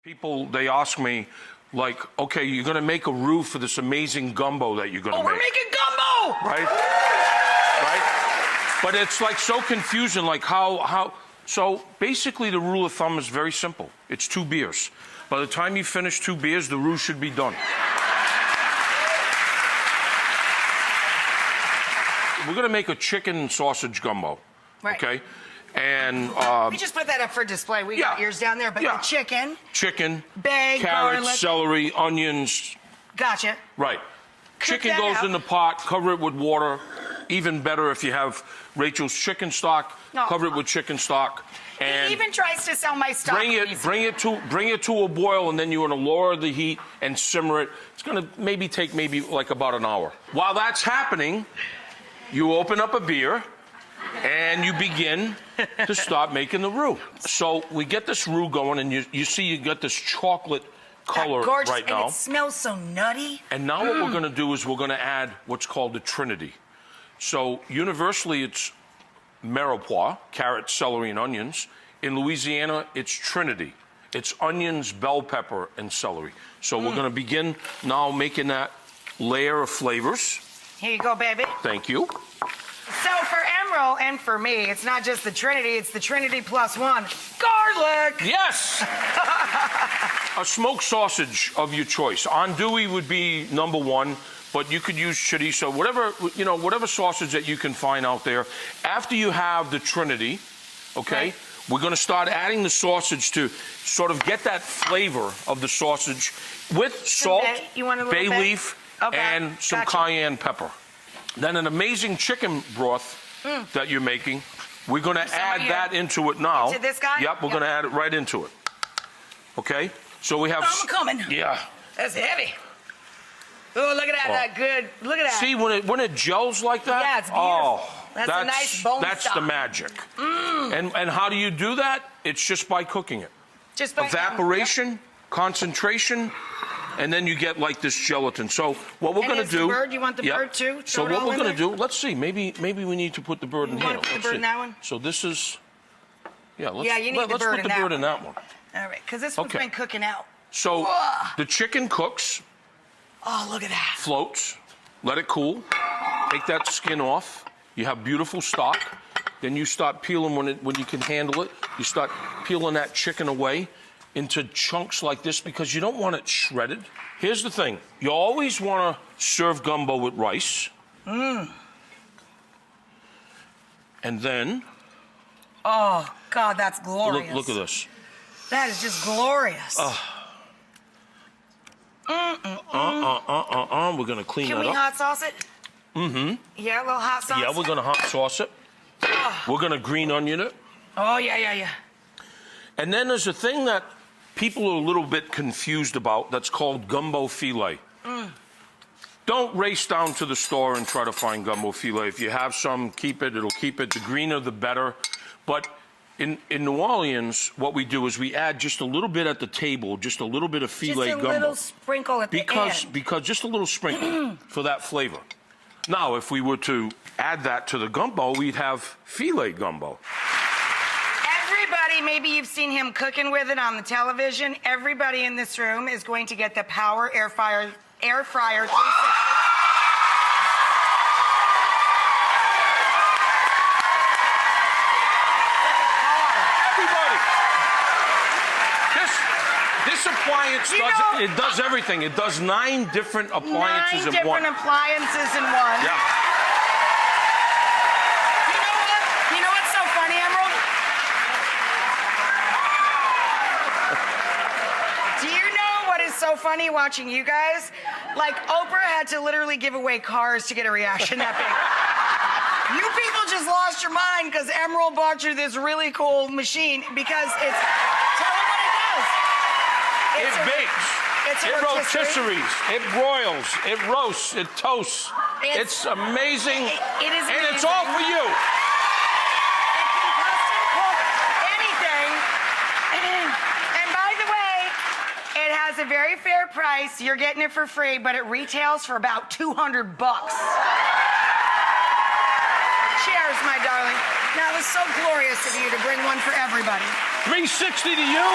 People, they ask me, like, okay, you're going to make a roux for this amazing gumbo that you're going to make. Oh, we're making gumbo! Right? Right? But it's like so confusing, like how... So basically the rule of thumb is very simple. It's 2 beers. By the time you finish 2 beers, the roux should be done. We're going to make a chicken sausage gumbo. Right. Okay? And we just put that up for display. We got yours down there, but the chicken, carrots, garlic, celery, onions. Gotcha. Right. Cook Chicken goes in the pot, cover it with water. Even better if you have Rachel's chicken stock, cover it with chicken stock. And he even tries to sell my stock. Bring it to a boil, and then you want to lower the heat and simmer it. It's going to take like about an hour. While that's happening, you open up a beer. And you begin to start making the roux. So we get this roux going, and you see you got this chocolate color right now. And it smells so nutty. And now what we're going to do is we're going to add what's called the Trinity. So universally, it's mirepoix, carrot, celery, and onions. In Louisiana, it's Trinity. It's onions, bell pepper, and celery. So we're going to begin now making that layer of flavors. Here you go, baby. Thank you. So for Emeril and for me, it's not just the Trinity, it's the Trinity plus 1. Garlic! Yes! A smoked sausage of your choice. Andouille would be #1, but you could use chorizo, whatever sausage that you can find out there. After you have the Trinity, okay, we're going to start adding the sausage to sort of get that flavor of the sausage with salt, bay leaf, and some cayenne pepper. Then an amazing chicken broth that you're making, we're going to add that into it now. Into this guy? Yep, we're going to add it right into it. Okay? So we have... I'm coming. Yeah. That's heavy. Oh, look at that. Good. Look at that. See, when it gels like that? Yeah, it's beautiful. Oh, that's a nice bone That's the magic. And how do you do that? It's just by cooking it. Just by... Evaporation, concentration, and then you get like this gelatin. So what we're going to do... The bird, you want the bird too? So what we're going to do, let's see, maybe we need to put the bird in here. You want to put the bird in that one? So this is... Yeah, you need the bird in that one. Let's put the bird in that one. All right, because this one's been cooking out. So the chicken cooks. Oh, look at that. Floats. Let it cool. Take that skin off. You have beautiful stock. Then you start peeling when you can handle it. You start peeling that chicken away into chunks like this because you don't want it shredded. Here's the thing. You always want to serve gumbo with rice. And then... Oh, God, that's glorious. Look at this. That is just glorious. We're going to clean that up. Can we hot sauce it? Yeah, a little hot sauce? Yeah, we're going to hot sauce it. We're going to green onion it. Oh, yeah. And then there's a thing that people are a little bit confused about that's called gumbo filet. Don't race down to the store and try to find gumbo filet. If you have some, keep it. It'll keep it. The greener, the better. But in New Orleans, what we do is we add just a little bit at the table, just a little bit of filet gumbo. Just a little sprinkle at the end. Because just a little sprinkle for that flavor. Now, if we were to add that to the gumbo, we'd have filet gumbo. Everybody, maybe you've seen him cooking with it on the television. Everybody in this room is going to get the Power Air Fryer 360. This appliance does everything. It does 9 different appliances in one. 9 different appliances in one. Yeah. You know what's so funny, Emeril? Do you know what is so funny watching you guys? Like, Oprah had to literally give away cars to get a reaction that big. You people just lost your mind because Emeril bought you this really cool machine because it's... Tell them what it does. It bakes. It rotisseries. It broils. It roasts. It toasts. It's amazing. It is amazing. And it's all for you. It can custom cook anything. And by the way, it has a very fair price. You're getting it for free, but it retails for about $200. Cheers, my darling. That was so glorious of you to bring one for everybody. 360 to you.